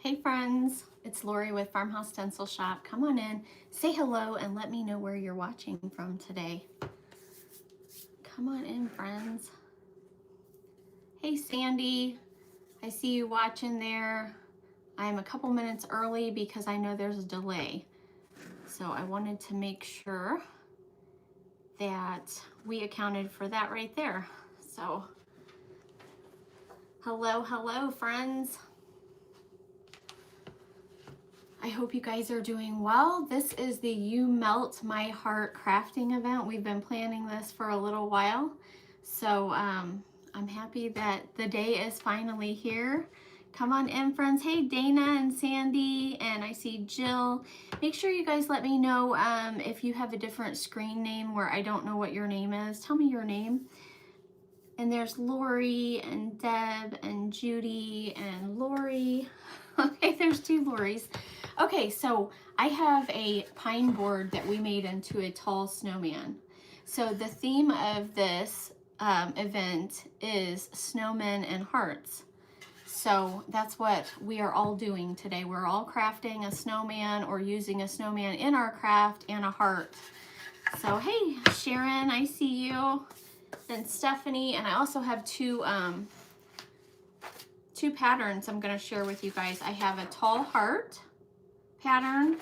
Hey friends, it's Lori with Farmhouse Stencil Shop. Come on in, say hello, and let me know where you're watching from today. Come on in, friends. Hey Sandy, I see you watching there. I'm a couple minutes early because I know there's a delay. So I wanted to make sure that we accounted for that right there. So hello friends. I hope you guys are doing well. This is the You Melt My Heart crafting event. We've been planning this for a little while. So I'm happy that the day is finally here. Come on in, friends. Hey, Dana and Sandy, and I see Jill. Make sure you guys let me know if you have a different screen name where I don't know what your name is. Tell me your name. And there's Lori and Deb and Judy and Lori. Okay, there's two Loris. Okay, so I have a pine board that we made into a tall snowman. So the theme of this event is snowmen and hearts. So that's what we are all doing today. We're all crafting a snowman or using a snowman in our craft and a heart. So hey, Sharon, I see you. And Stephanie, and I also have two patterns I'm going to share with you guys. I have a tall heart pattern,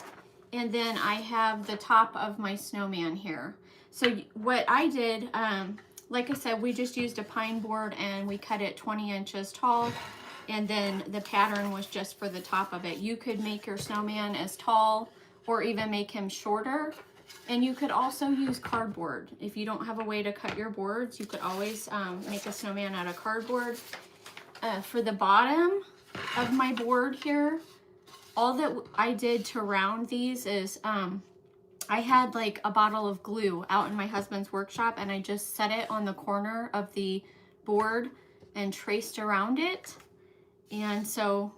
and then I have the top of my snowman here. So what I did, like I said, we just used a pine board and we cut it 20 inches tall, and then the pattern was just for the top of it. You could make your snowman as tall or even make him shorter. And you could also use cardboard. If you don't have a way to cut your boards, you could always make a snowman out of cardboard. For the bottom of my board here, all that I did to round these is I had like a bottle of glue out in my husband's workshop, and I just set it on the corner of the board and traced around it. And so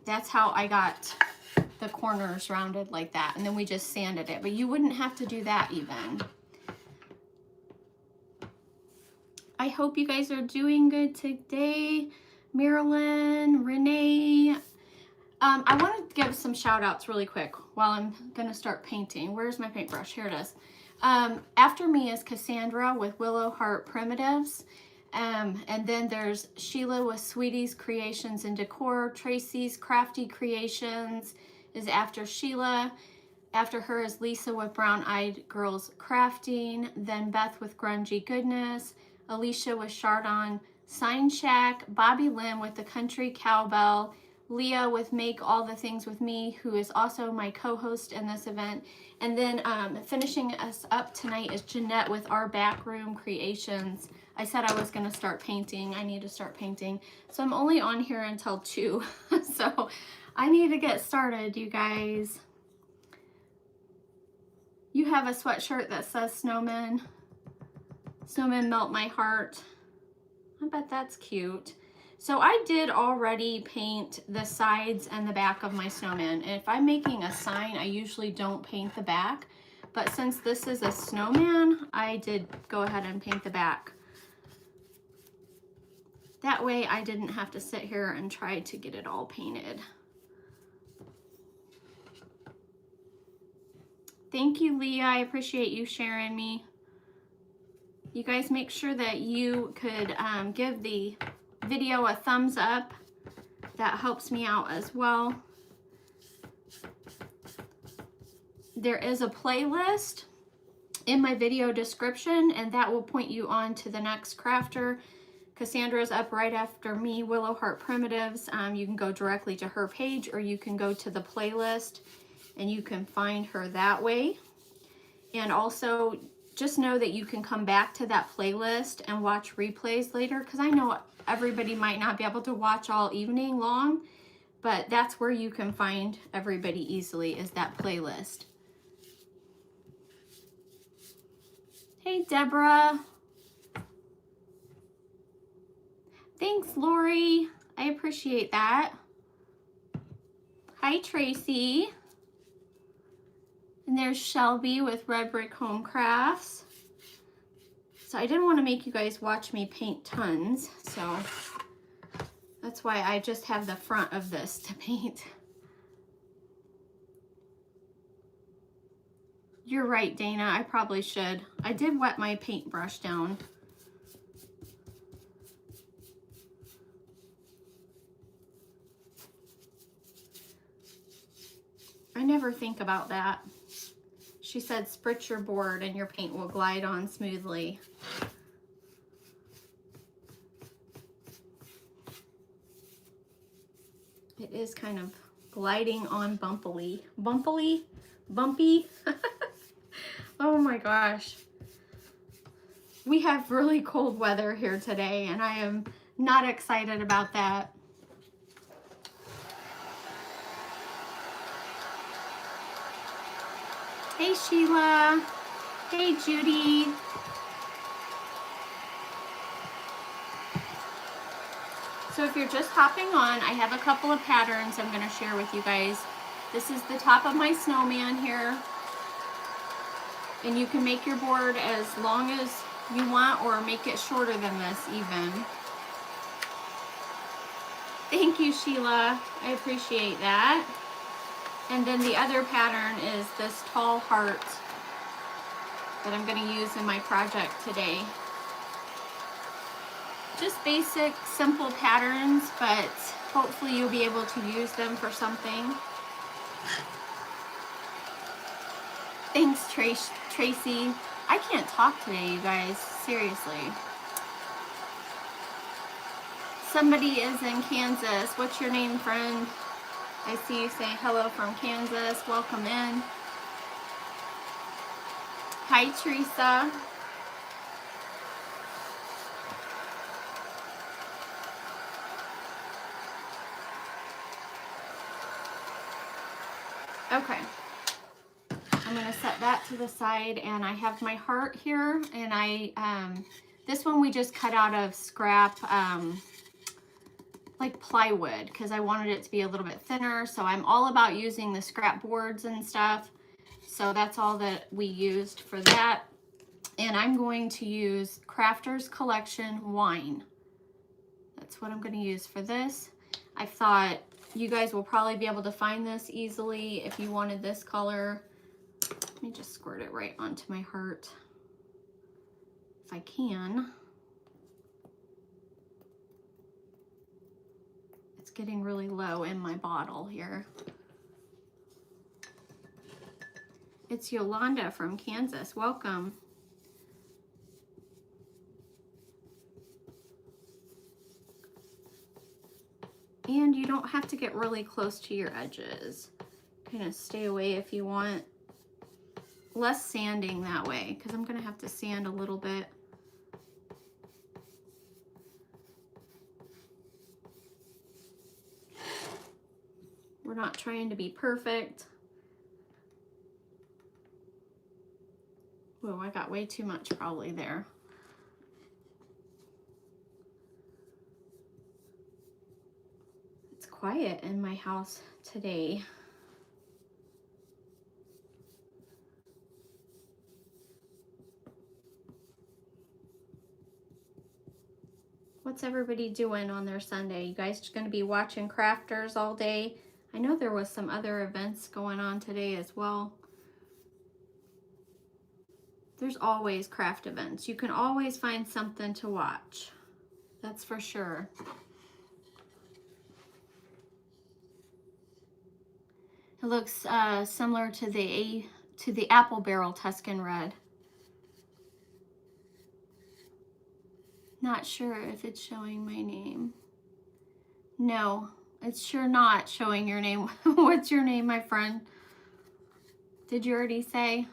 that's how I got the corners rounded like that, and then we just sanded it, but you wouldn't have to do that even. I hope you guys are doing good today. Marilyn, Renee. I want to give some shout outs really quick while I'm gonna start painting. Where's my paintbrush? Here it is. After me is Cassandra with Willow Heart Primitives. And then there's Sheila with Sweetie's Creations and Decor. Tracy's Crafty Creations is after Sheila. After her is Lisa with Brown Eyed Girls Crafting. Then Beth with Grungy Goodness. Alicia with Chardon Sign Shack. Bobby Lynn with The Country Cowbell. Leah with Make All the Things With Me, who is also my co-host in this event. And then finishing us up tonight is Jeanette with Our Backroom Creations. I said I was going to start painting. I need to start painting. So I'm only on here until 2. So I need to get started, you guys. You have a sweatshirt that says Snowman. Snowman Melt My Heart. I bet that's cute. So I did already paint the sides and the back of my snowman. And if I'm making a sign, I usually don't paint the back. But since this is a snowman, I did go ahead and paint the back. That way I didn't have to sit here and try to get it all painted. Thank you, Leah. I appreciate you sharing me. You guys make sure that you could give the video a thumbs up. That helps me out as well. There is a playlist in my video description, and that will point you on to the next crafter. Cassandra's up right after me, Willow Heart Primitives. You can go directly to her page, or you can go to the playlist and you can find her that way. And also just know that you can come back to that playlist and watch replays later, because I know everybody might not be able to watch all evening long, but that's where you can find everybody easily, is that playlist. Hey, Deborah. Thanks, Lori. I appreciate that. Hi, Tracy. And there's Shelby with Red Brick Home Crafts. So I didn't want to make you guys watch me paint tons, so That's why I just have the front of this to paint. You're right, Dana, I probably should. I did wet my paintbrush down. I never think about that. She said spritz your board and your paint will glide on smoothly. It is kind of gliding on bumpily. Bumpily? Bumpy? Oh my gosh. We have really cold weather here today and I am not excited about that. Hey Sheila. Hey Judy. So if you're just hopping on, I have a couple of patterns I'm going to share with you guys. This is the top of my snowman here. And you can make your board as long as you want or make it shorter than this even. Thank you, Sheila. I appreciate that. And then the other pattern is this tall heart that I'm going to use in my project today. Just basic, simple patterns, but hopefully you'll be able to use them for something. Thanks, Tracy. I can't talk today, you guys. Seriously. Somebody is in Kansas. What's your name, friend? I see you saying hello from Kansas. Welcome in. Hi, Teresa. Okay. I'm going to set that to the side, and I have my heart here, and this one we just cut out of scrap, like plywood, because I wanted it to be a little bit thinner. So I'm all about using the scrap boards and stuff. So that's all that we used for that. And I'm going to use Crafter's Collection Wine. That's what I'm going to use for this. I thought you guys will probably be able to find this easily if you wanted this color. Let me just squirt it right onto my heart if I can. It's getting really low in my bottle here. It's Yolanda from Kansas. Welcome. And you don't have to get really close to your edges. Kind of stay away if you want. Less sanding that way, because I'm going to have to sand a little bit. We're not trying to be perfect. Whoa, I got way too much probably there. It's quiet in my house today. What's everybody doing on their Sunday? You guys just going to be watching crafters all day? I know there was some other events going on today as well. There's always craft events. You can always find something to watch. That's for sure. It looks similar to the Apple Barrel Tuscan Red. Not sure if it's showing my name. No, it's sure not showing your name. What's your name, my friend? Did you already say?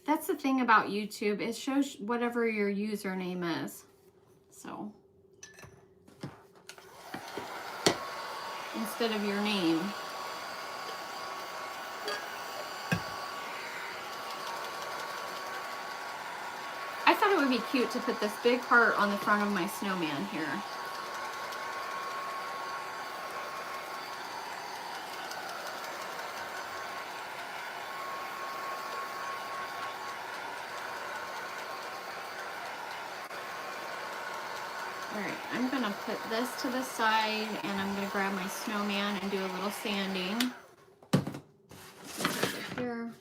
That's the thing about YouTube. It shows whatever your username is. So, instead of your name. I thought it would be cute to put this big heart on the front of my snowman here. All right, I'm gonna put this to the side and I'm gonna grab my snowman and do a little sanding. Over here.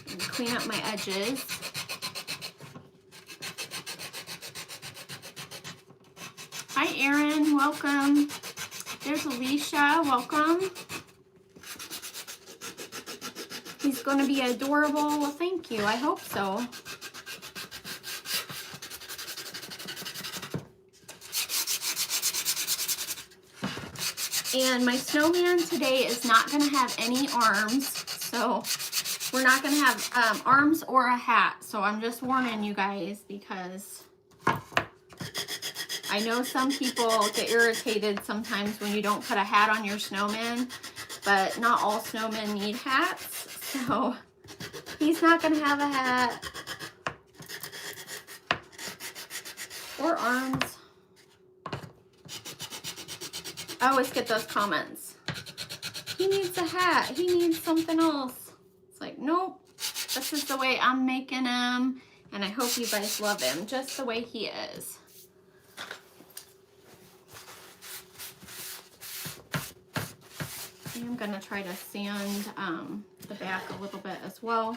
And clean up my edges. Hi Erin, welcome. There's Alicia, welcome. He's gonna be adorable. Well, thank you, I hope so. And my snowman today is not going to have any arms, so we're not going to have arms or a hat. So I'm just warning you guys because I know some people get irritated sometimes when you don't put a hat on your snowman, but not all snowmen need hats. So he's not going to have a hat or arms. I always get those comments. He needs a hat. He needs something else. It's like, nope. This is the way I'm making him. And I hope you guys love him just the way he is. I'm going to try to sand the back a little bit as well.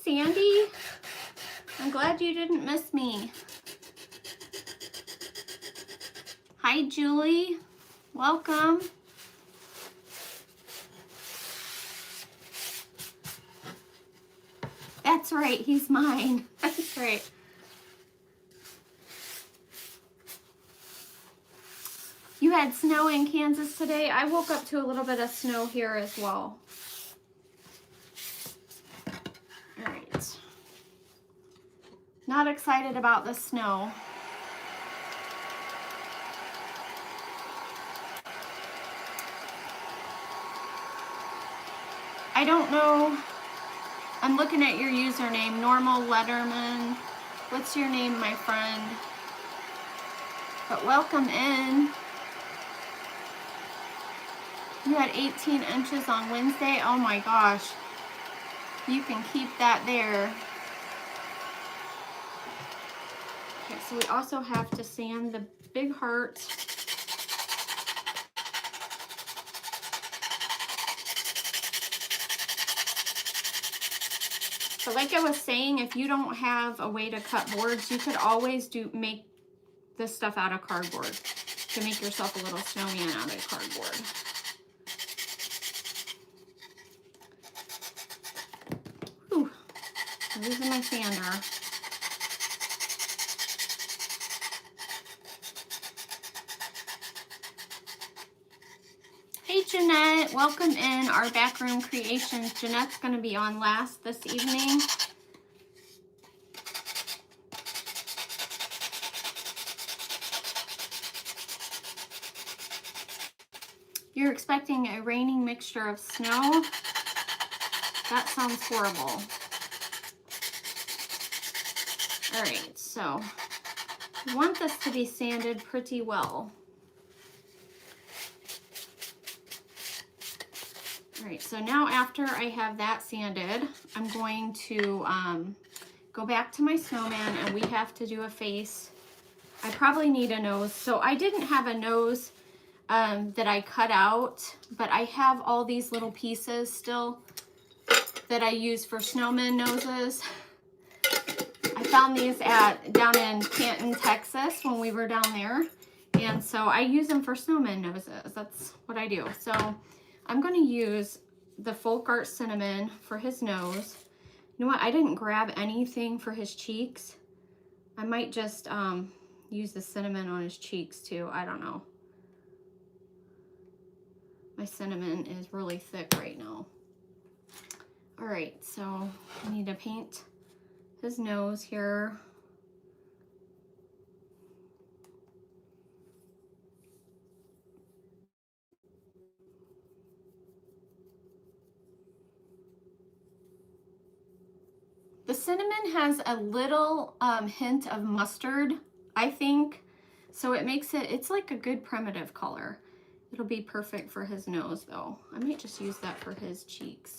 Sandy, I'm glad you didn't miss me. Hi, Julie. Welcome. That's right. He's mine. That's right. You had snow in Kansas today. I woke up to a little bit of snow here as well. All right. Not excited about the snow. I don't know. I'm looking at your username, Normal Letterman. What's your name, my friend? But welcome in. You had 18 inches on Wednesday. Oh my gosh. You can keep that there. Okay, so we also have to sand the big heart. So like I was saying, if you don't have a way to cut boards, you could always make this stuff out of cardboard to make yourself a little snowman out of cardboard. Whew, I'm losing my sander. Hey Jeanette, welcome in our backroom creations. Jeanette's going to be on last this evening. You're expecting a raining mixture of snow? That sounds horrible. All right, so I want this to be sanded pretty well. All right, so now after I have that sanded, I'm going to go back to my snowman and we have to do a face. I probably need a nose. So I didn't have a nose that I cut out, but I have all these little pieces still that I use for snowman noses. I found these down in Canton, Texas when we were down there. And so I use them for snowman noses. That's what I do. So I'm going to use the Folk Art Cinnamon for his nose. You know what? I didn't grab anything for his cheeks. I might just use the cinnamon on his cheeks too. I don't know. My cinnamon is really thick right now. All right, so I need to paint his nose here. The cinnamon Snowman has a little hint of mustard, I think. So it makes it, it's like a good primitive color. It'll be perfect for his nose though. I might just use that for his cheeks.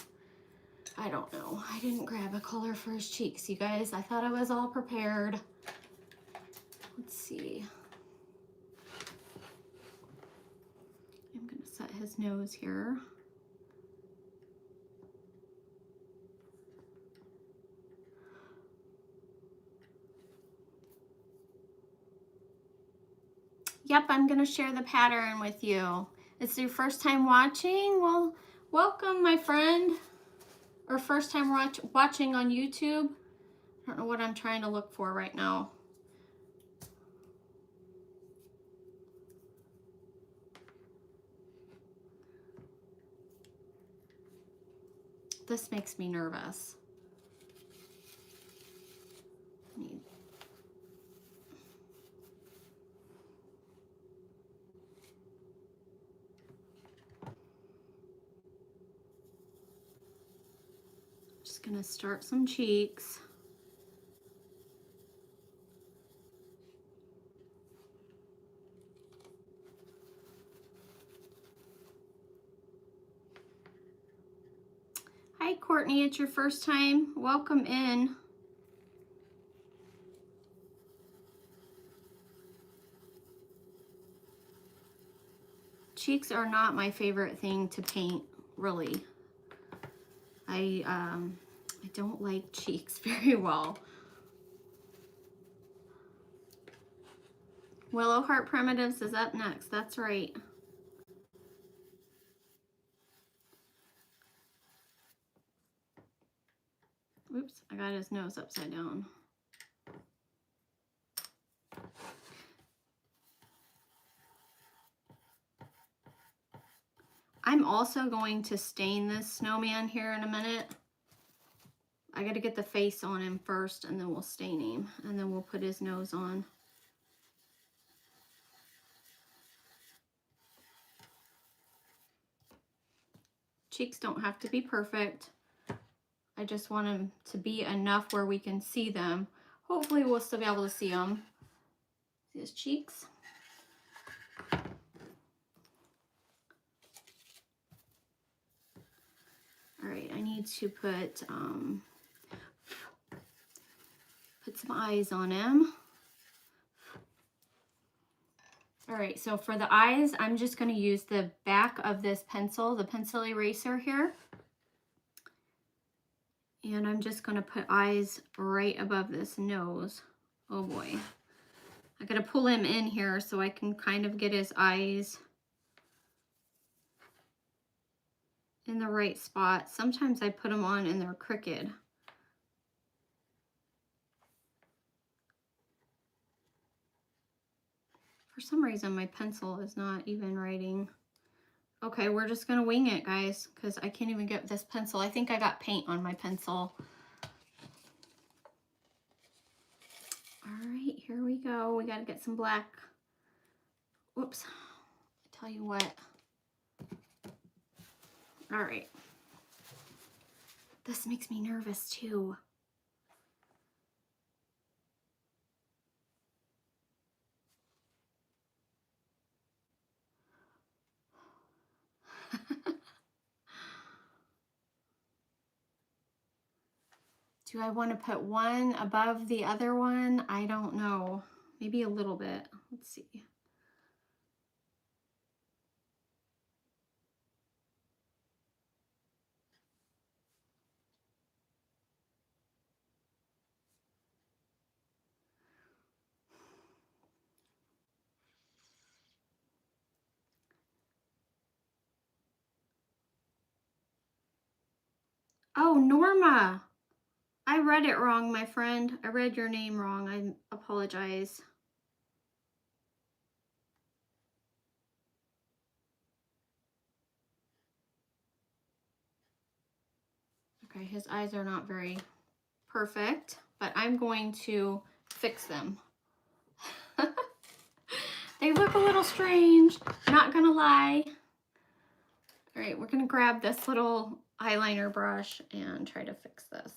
I don't know. I didn't grab a color for his cheeks, you guys. I thought I was all prepared. Let's see. I'm gonna set his nose here. Yep, I'm gonna share the pattern with you. It's your first time watching? Well, welcome, my friend. Or first time watching on YouTube. I don't know what I'm trying to look for right now. This makes me nervous. Just gonna start some cheeks. Hi, Courtney, it's your first time. Welcome in. Cheeks are not my favorite thing to paint, really. I don't like cheeks very well. Willow Heart Primitives is up next, that's right. Oops, I got his nose upside down. I'm also going to stain this snowman here in a minute. I got to get the face on him first and then we'll stain him and then we'll put his nose on. Cheeks don't have to be perfect. I just want them to be enough where we can see them. Hopefully we'll still be able to see them. See his cheeks? All right, I need to put some eyes on him. All right, so for the eyes, I'm just going to use the back of this pencil, the pencil eraser here. And I'm just going to put eyes right above this nose. Oh boy. I got to pull him in here so I can kind of get his eyes in the right spot. Sometimes I put them on and they're crooked. For some reason, my pencil is not even writing. Okay, we're just gonna wing it, guys, because I can't even get this pencil. I think I got paint on my pencil. All right, here we go. We gotta get some black. Whoops, I tell you what. All right. This makes me nervous too. Do I want to put one above the other one? I don't know. Maybe a little bit. Let's see. Oh, Norma. I read it wrong, my friend. I read your name wrong. I apologize. Okay, his eyes are not very perfect, but I'm going to fix them. They look a little strange, not gonna lie. All right, we're gonna grab this little eyeliner brush and try to fix this.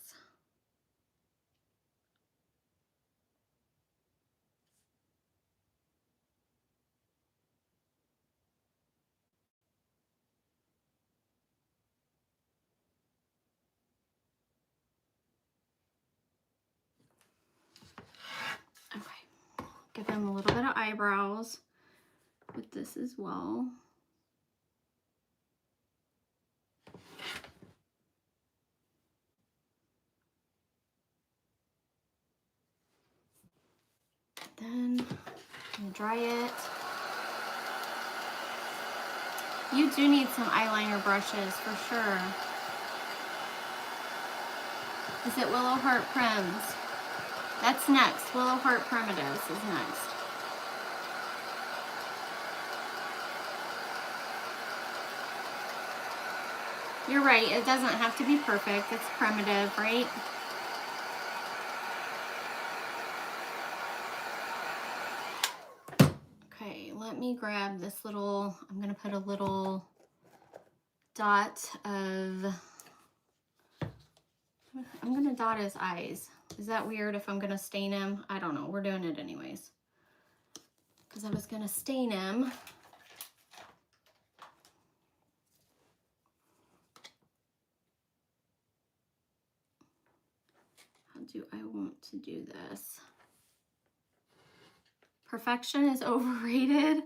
give him a little bit of eyebrows with this as well. Then I'm dry it. You do need some eyeliner brushes for sure. Is it Willow Heart Prims? That's next. Willow Heart Primitives is next. You're right, it doesn't have to be perfect. It's primitive, right? Okay, let me grab this little, I'm gonna put a little dot of, I'm gonna dot his eyes. Is that weird if I'm gonna stain him? I don't know, we're doing it anyways. Because I was gonna stain him. How do I want to do this? Perfection is overrated.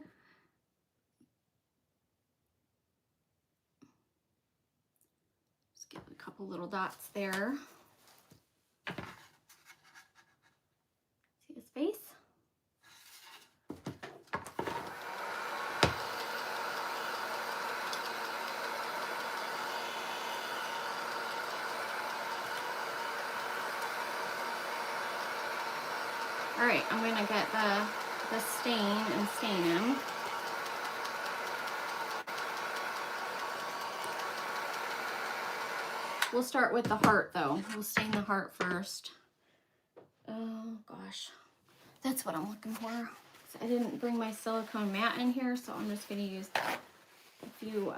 Just give a couple little dots there. See his face? All right, I'm gonna get the stain and stain him. We'll start with the heart though. We'll stain the heart first. Oh gosh, that's what I'm looking for. So I didn't bring my silicone mat in here, so I'm just gonna use a few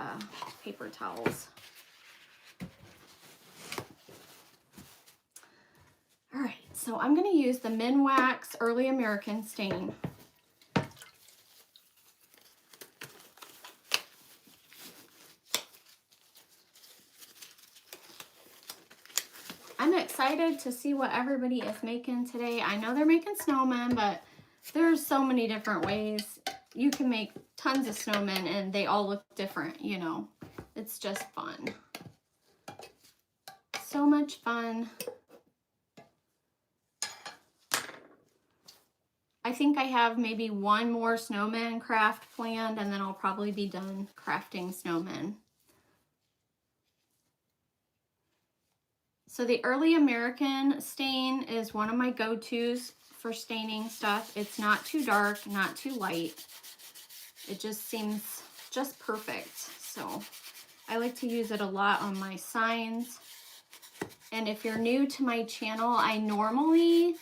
paper towels. All right, so I'm gonna use the Minwax Early American stain. I'm excited to see what everybody is making today. I know they're making snowmen, but there's so many different ways. You can make tons of snowmen and they all look different, you know. It's just fun. So much fun. I think I have maybe one more snowman craft planned and then I'll probably be done crafting snowmen. So the Early American stain is one of my go-tos for staining stuff. It's not too dark, not too light. It just seems just perfect. So I like to use it a lot on my signs. And if you're new to my channel, I normally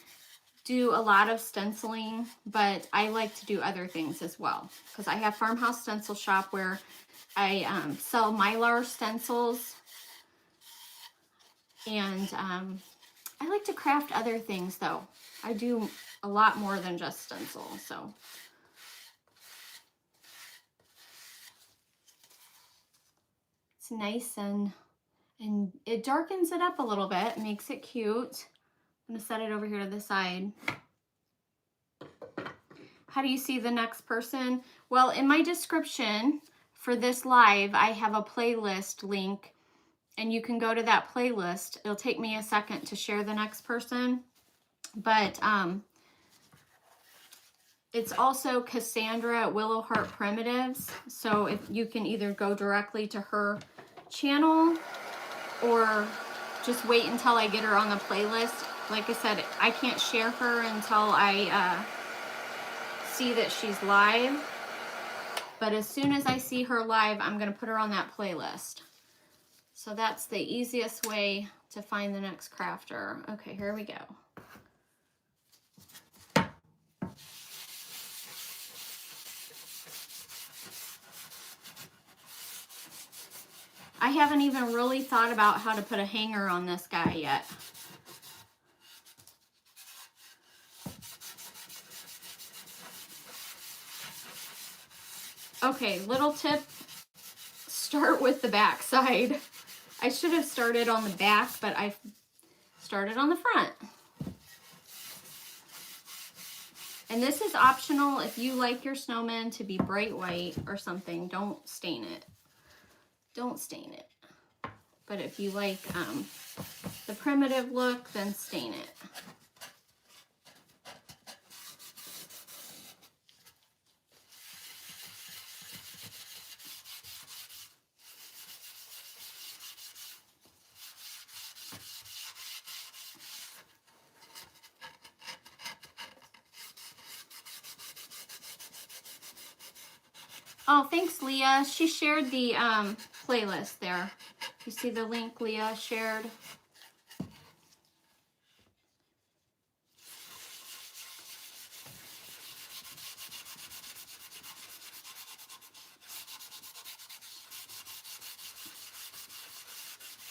do a lot of stenciling, but I like to do other things as well. Because I have Farmhouse Stencil Shop where I sell Mylar stencils. And I like to craft other things though. I do a lot more than just stencil, so. It's nice and it darkens it up a little bit, makes it cute. I'm gonna set it over here to the side. How do you see the next person? Well, in my description for this live, I have a playlist link. And you can go to that playlist. It'll take me a second to share the next person. But it's also Cassandra at Willow Heart Primitives. So if you can either go directly to her channel or just wait until I get her on the playlist. Like I said, I can't share her until I see that she's live. But as soon as I see her live, I'm going to put her on that playlist. So that's the easiest way to find the next crafter. Okay, here we go. I haven't even really thought about how to put a hanger on this guy yet. Okay, little tip, start with the back side. I should have started on the back, but I started on the front. And this is optional if you like your snowman to be bright white or something. Don't stain it. Don't stain it. But if you like the primitive look, then stain it. Oh, thanks, Leah. She shared the playlist there. You see the link Leah shared?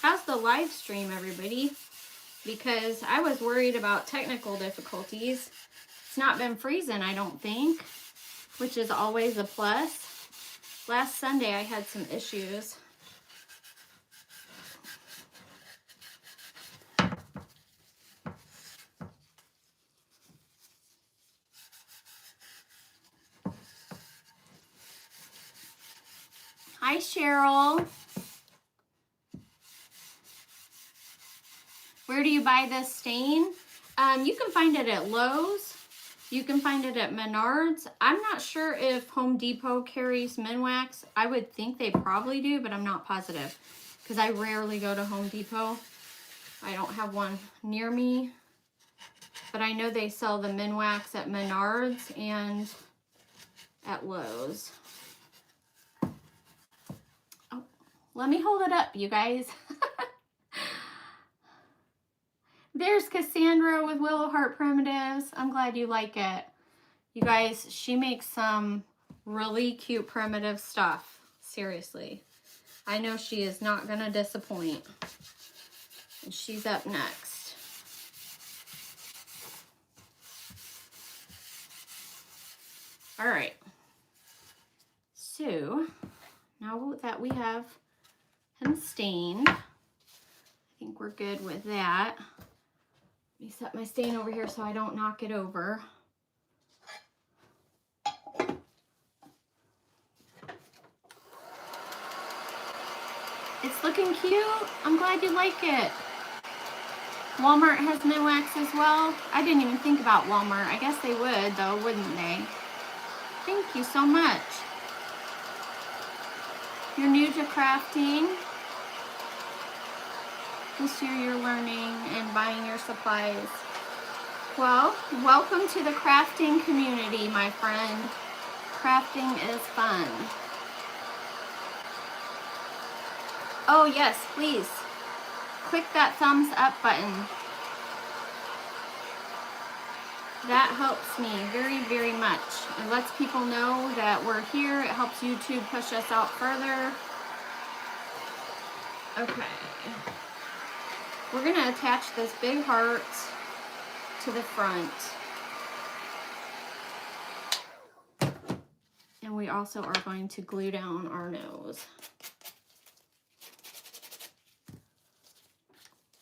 How's the live stream, everybody? Because I was worried about technical difficulties. It's not been freezing, I don't think, which is always a plus. Last Sunday I had some issues. Hi, Cheryl. Where do you buy this stain? You can find it at Lowe's. You can find it at Menards. I'm not sure if Home Depot carries Minwax. I would think they probably do, but I'm not positive because I rarely go to Home Depot. I don't have one near me, but I know they sell the Minwax at Menards and at Lowe's. Oh, let me hold it up, you guys. There's Cassandra with Willow Heart Primitives. I'm glad you like it. You guys, she makes some really cute primitive stuff. Seriously. I know she is not going to disappoint. And she's up next. All right. So, now that we have him stained, I think we're good with that. Let me set my stain over here so I don't knock it over. It's looking cute. I'm glad you like it. Walmart has Minwax as well. I didn't even think about Walmart. I guess they would though, wouldn't they? Thank you so much. You're new to crafting. This year you're learning and buying your supplies. Well, welcome to the crafting community, my friend. Crafting is fun. Oh yes, please. Click that thumbs up button. That helps me very, very much. It lets people know that we're here. It helps YouTube push us out further. Okay. We're going to attach this big heart to the front. And we also are going to glue down our nose.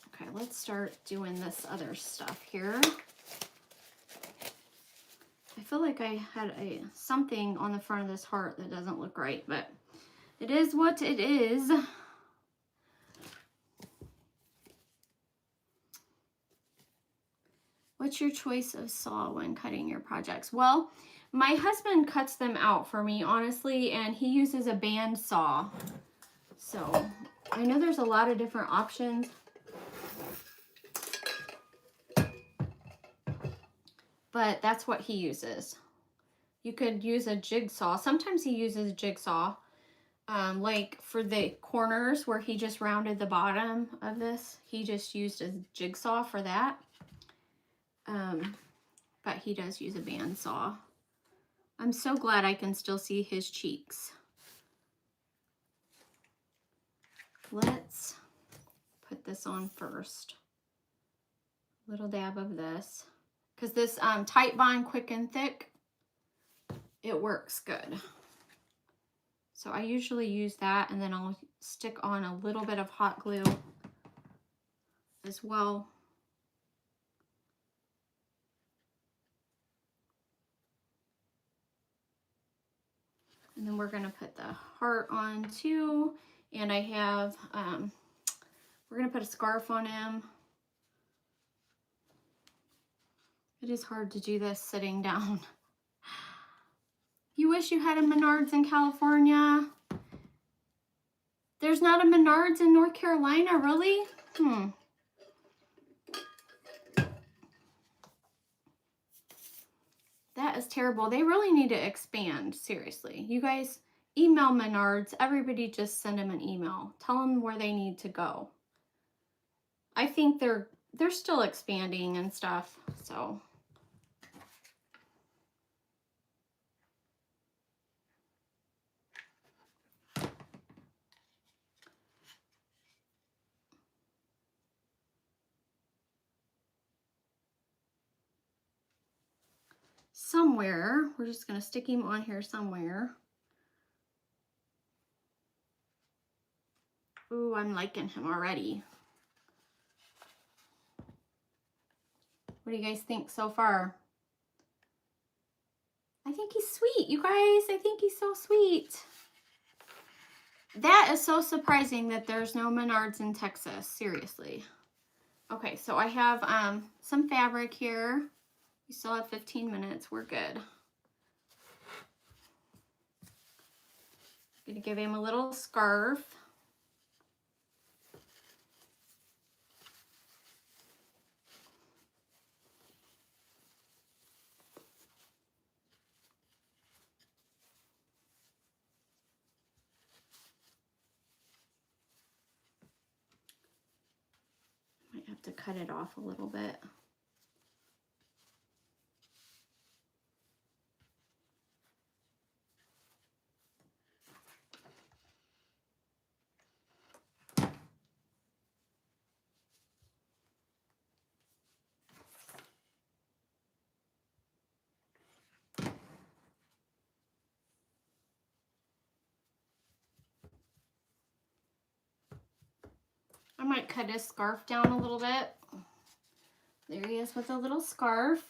Okay, let's start doing this other stuff here. I feel like I had something on the front of this heart that doesn't look right, but it is what it is. What's your choice of saw when cutting your projects? Well, my husband cuts them out for me, honestly, and he uses a band saw. So I know there's a lot of different options. But that's what he uses. You could use a jigsaw. Sometimes he uses a jigsaw, like for the corners where he just rounded the bottom of this. He just used a jigsaw for that. But he does use a bandsaw. I'm so glad I can still see his cheeks. Let's put this on first. Little dab of this. Because this Tight Bond Quick and Thick, it works good. So I usually use that, and then I'll stick on a little bit of hot glue as well. And then we're gonna put the heart on too. And I have, we're gonna put a scarf on him. It is hard to do this sitting down. You wish you had a Menards in California. There's not a Menards in North Carolina, really? That is terrible. They really need to expand, seriously. You guys, email Menards. Everybody just send them an email. Tell them where they need to go. I think they're still expanding and stuff, so. Somewhere, we're just gonna stick him on here somewhere. Ooh, I'm liking him already. What do you guys think so far? I think he's sweet, you guys. I think he's so sweet. That is so surprising that there's no Menards in Texas, seriously. Okay, so I have some fabric here. We still have 15 minutes, we're good. I'm gonna give him a little scarf. Might have to cut it off a little bit. I might cut his scarf down a little bit. There he is with a little scarf.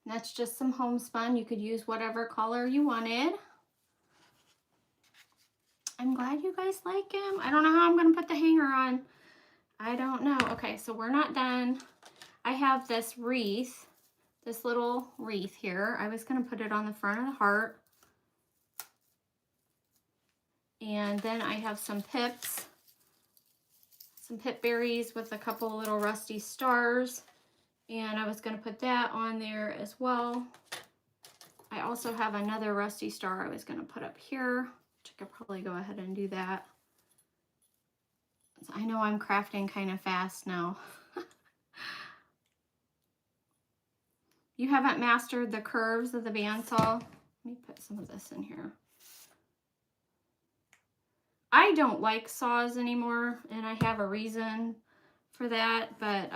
And that's just some homespun. You could use whatever color you wanted. I'm glad you guys like him. I don't know how I'm going to put the hanger on. I don't know. Okay, so we're not done. I have this wreath, this little wreath here. I was going to put it on the front of the heart. And then I have some pips. Some pip berries with a couple of little rusty stars, and I was going to put that on there as well. I also have another rusty star I was going to put up here, which I could probably go ahead and do that. I know I'm crafting kind of fast now. You haven't mastered the curves of the bandsaw. Let me put some of this in here. I don't like saws anymore, and I have a reason for that, but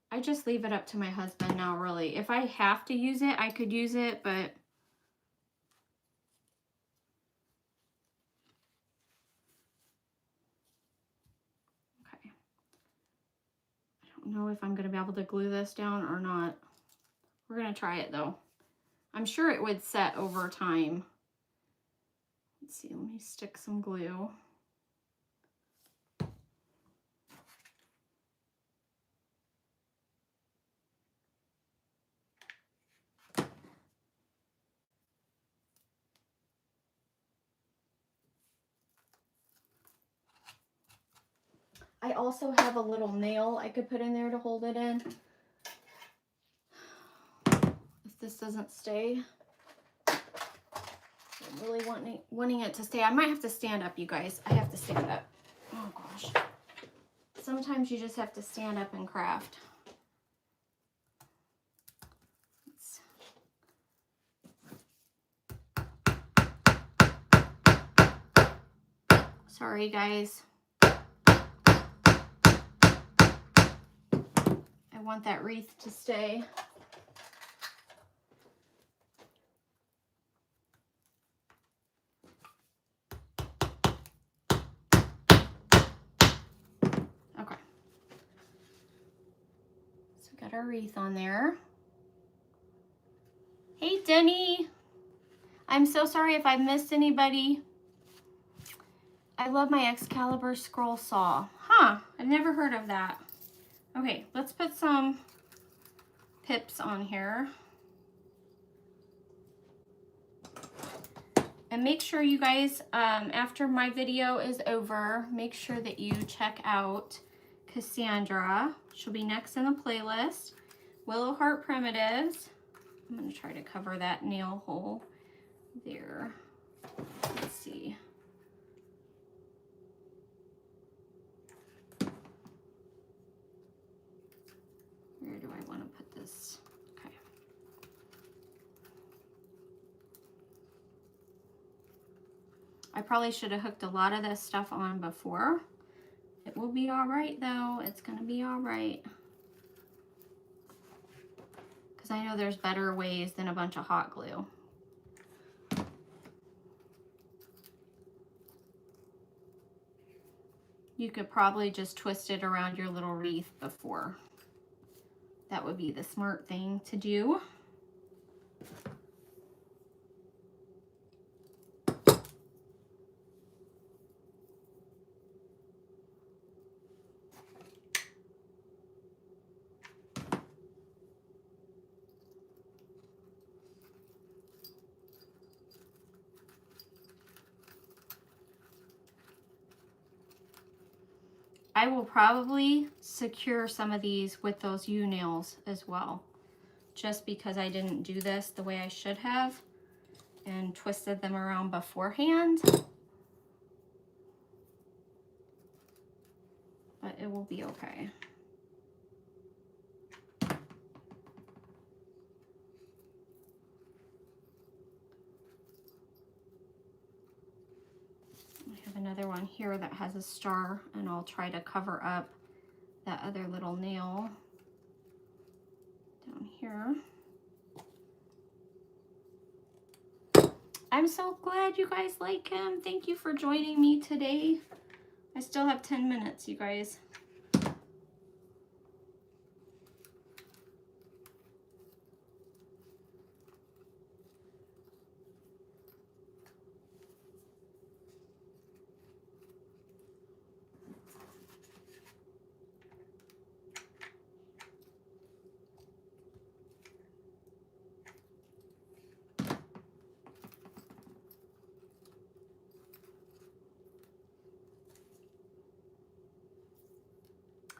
I just leave it up to my husband now, really. If I have to use it, I could use it, but okay. I don't know if I'm going to be able to glue this down or not. We're going to try it, though. I'm sure it would set over time. Let's see, let me stick some glue. I also have a little nail I could put in there to hold it in. If this doesn't stay. I'm really wanting it to stay. I might have to stand up, you guys. I have to stand up. Oh gosh. Sometimes you just have to stand up and craft. Sorry, guys. I want that wreath to stay. Okay. So we got our wreath on there. Jenny, I'm so sorry if I missed anybody. I love my Excalibur scroll saw. Huh, I've never heard of that. Okay, let's put some pips on here. And make sure you guys, after my video is over, make sure that you check out Cassandra. She'll be next in the playlist. Willow Heart Primitives. I'm going to try to cover that nail hole there. Let's see. Where do I want to put this? Okay. I probably should have hooked a lot of this stuff on before. It will be all right though. It's going to be all right. Because I know there's better ways than a bunch of hot glue. You could probably just twist it around your little wreath before. That would be the smart thing to do. I will probably secure some of these with those U-nails as well, just because I didn't do this the way I should have and twisted them around beforehand. But it will be okay. Another one here that has a star, and I'll try to cover up that other little nail down here. I'm so glad you guys like him. Thank you for joining me today. I still have 10 minutes, you guys.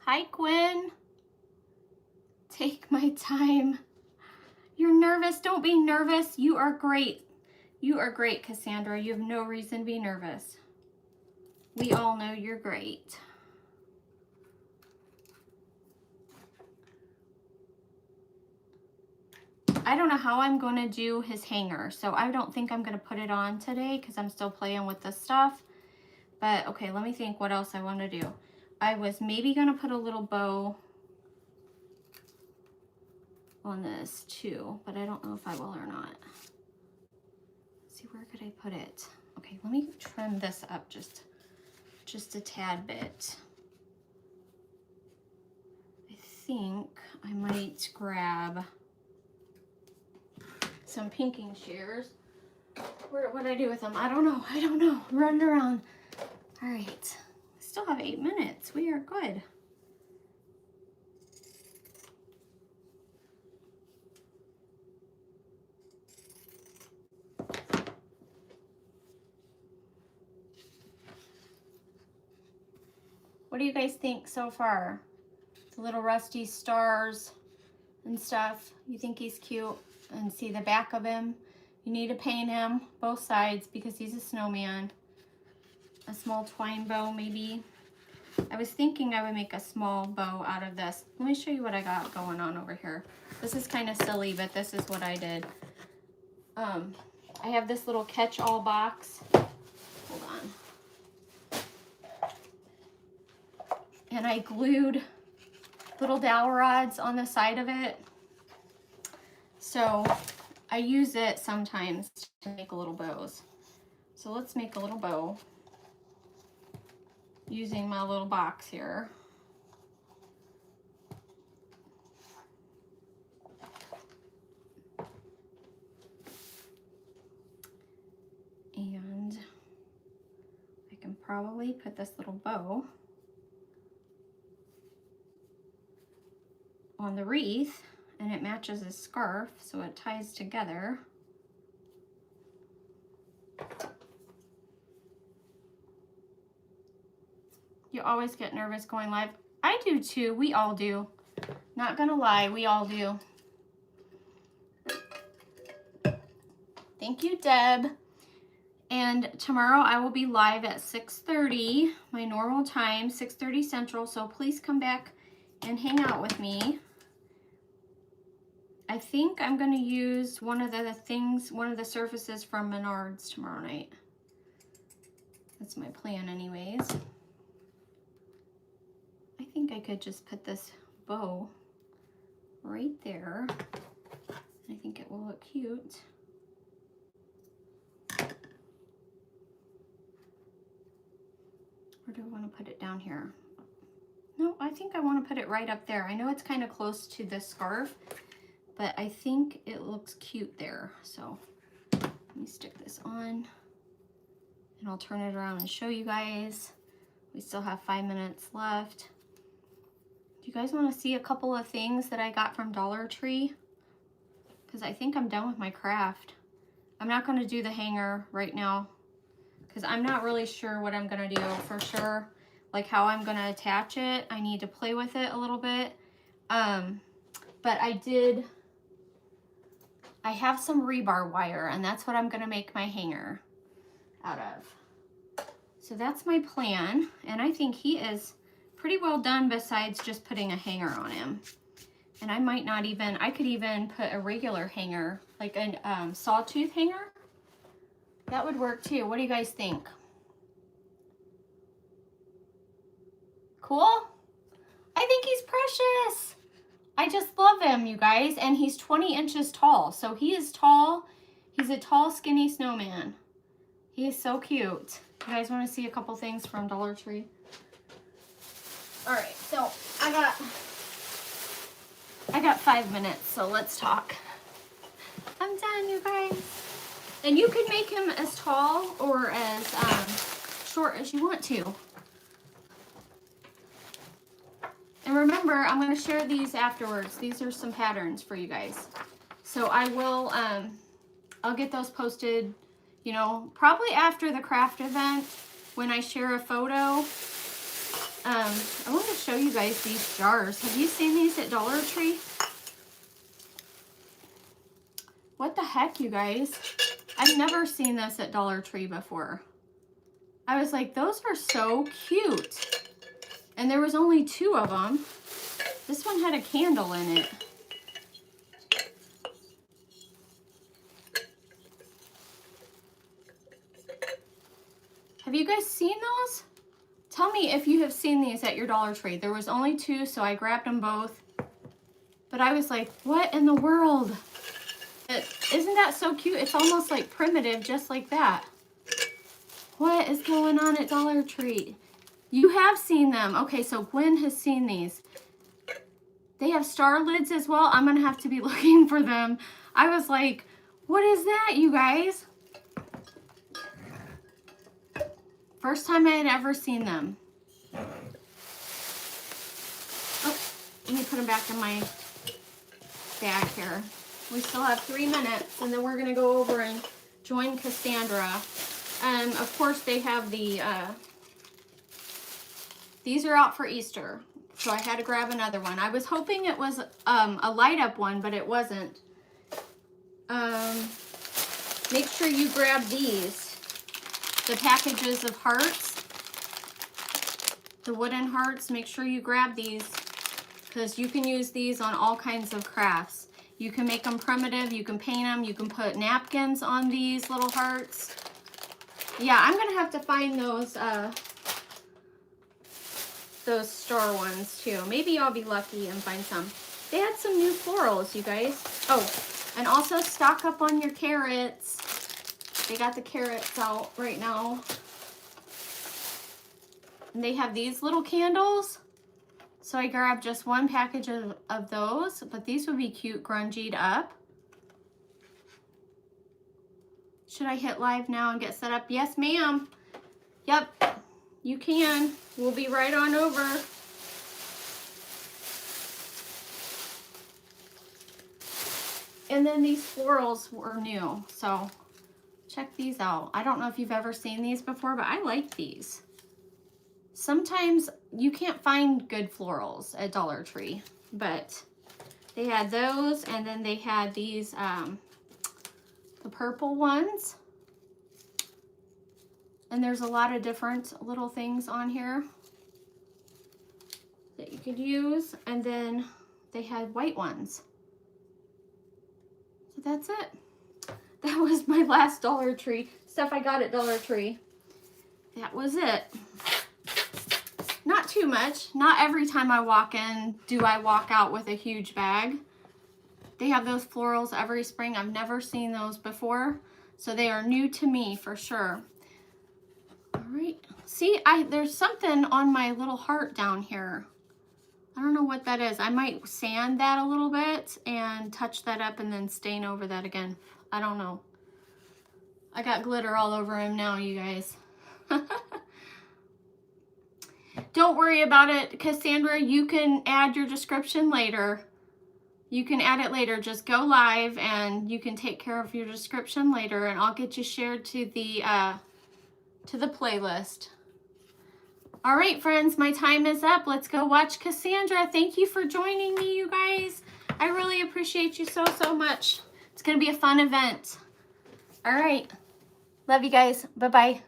Hi, Quinn. Take my time. You're nervous. Don't be nervous. You are great. You are great, Cassandra. You have no reason to be nervous. We all know you're great. I don't know how I'm going to do his hanger, so I don't think I'm going to put it on today because I'm still playing with this stuff. But okay, let me think what else I want to do. I was maybe going to put a little bow on this too, but I don't know if I will or not. Let's see, where could I put it? Okay, let me trim this up just a tad bit. I think I might grab some pinking shears. What do I do with them? I don't know. Run around. All right. Still have 8 minutes. We are good. What do you guys think so far? The little rusty stars and stuff. You think he's cute? And see the back of him. You need to paint him both sides because he's a snowman. A small twine bow maybe. I was thinking I would make a small bow out of this. Let me show you what I got going on over here. This is kind of silly, but this is what I did. I have this little catch-all box. Hold on. And I glued little dowel rods on the side of it. So I use it sometimes to make little bows. So let's make a little bow using my little box here. And I can probably put this little bow on the wreath, and it matches his scarf, so it ties together. You always get nervous going live. I do too, we all do. Not gonna lie, we all do. Thank you, Deb. And tomorrow I will be live at 6:30, my normal time, 6:30 Central, so please come back and hang out with me. I think I'm gonna use one of the surfaces from Menards tomorrow night. That's my plan anyways. I think I could just put this bow right there. I think it will look cute. Or do I want to put it down here? No, I think I want to put it right up there. I know it's kind of close to the scarf, but I think it looks cute there. So let me stick this on and I'll turn it around and show you guys. We still have 5 minutes left. Do you guys want to see a couple of things that I got from Dollar Tree? Because I think I'm done with my craft. I'm not going to do the hanger right now because I'm not really sure what I'm going to do for sure. Like how I'm going to attach it. I need to play with it a little bit. But I have some rebar wire, and that's what I'm going to make my hanger out of. So that's my plan, and I think he is pretty well done besides just putting a hanger on him. And I might not even, I could even put a regular hanger, like a sawtooth hanger. That would work too. What do you guys think? Cool? I think he's precious. I just love him, you guys. And he's 20 inches tall. So he is tall. He's a tall, skinny snowman. He is so cute. You guys want to see a couple things from Dollar Tree? All right, so I got 5 minutes, so let's talk. I'm done, you guys. And you can make him as tall or as short as you want to. And remember, I'm going to share these afterwards. These are some patterns for you guys. So I will, I'll get those posted, you know, probably after the craft event when I share a photo. I want to show you guys these jars. Have you seen these at Dollar Tree? What the heck, you guys? I've never seen this at Dollar Tree before. I was like, those are so cute. And there was only 2 of them. This one had a candle in it. Have you guys seen those? Tell me if you have seen these at your Dollar Tree. There was only 2, so I grabbed them both. But I was like, what in the world? Isn't that so cute? It's almost like primitive, just like that. What is going on at Dollar Tree? You have seen them. Okay, so Gwen has seen these. They have star lids as well. I'm going to have to be looking for them. I was like, what is that, you guys? First time I had ever seen them. Oh, let me put them back in my bag here. We still have 3 minutes, and then we're going to go over and join Cassandra. Of course, they have the, these are out for Easter, so I had to grab another one. I was hoping it was a light up one, but it wasn't. Make sure you grab these. The packages of hearts, the wooden hearts, make sure you grab these because you can use these on all kinds of crafts. You can make them primitive, you can paint them, you can put napkins on these little hearts. Yeah, I'm gonna have to find those star ones too. Maybe I'll be lucky and find some. They had some new florals, you guys. Oh, and also stock up on your carrots. They got the carrots out right now. And they have these little candles. So I grabbed just 1 package of those, but these would be cute grungied up. Should I hit live now and get set up? Yes, ma'am. Yep, you can. We'll be right on over. And then these florals were new, so check these out. I don't know if you've ever seen these before, but I like these. Sometimes you can't find good florals at Dollar Tree, but they had those, and then they had these, the purple ones. And there's a lot of different little things on here that you could use. And then they had white ones. So that's it. That was my last Dollar Tree stuff I got at Dollar Tree. That was it. Not too much. Not every time I walk in do I walk out with a huge bag. They have those florals every spring. I've never seen those before, so they are new to me for sure. All right. See, there's something on my little heart down here. I don't know what that is. I might sand that a little bit and touch that up and then stain over that again. I don't know. I got glitter all over him now, you guys. Don't worry about it, Cassandra. You can add your description later. You can add it later. Just go live and you can take care of your description later, and I'll get you shared to the playlist. All right, friends, my time is up. Let's go watch Cassandra. Thank you for joining me, you guys. I really appreciate you so, so much. It's going to be a fun event. All right. Love you guys. Bye-bye.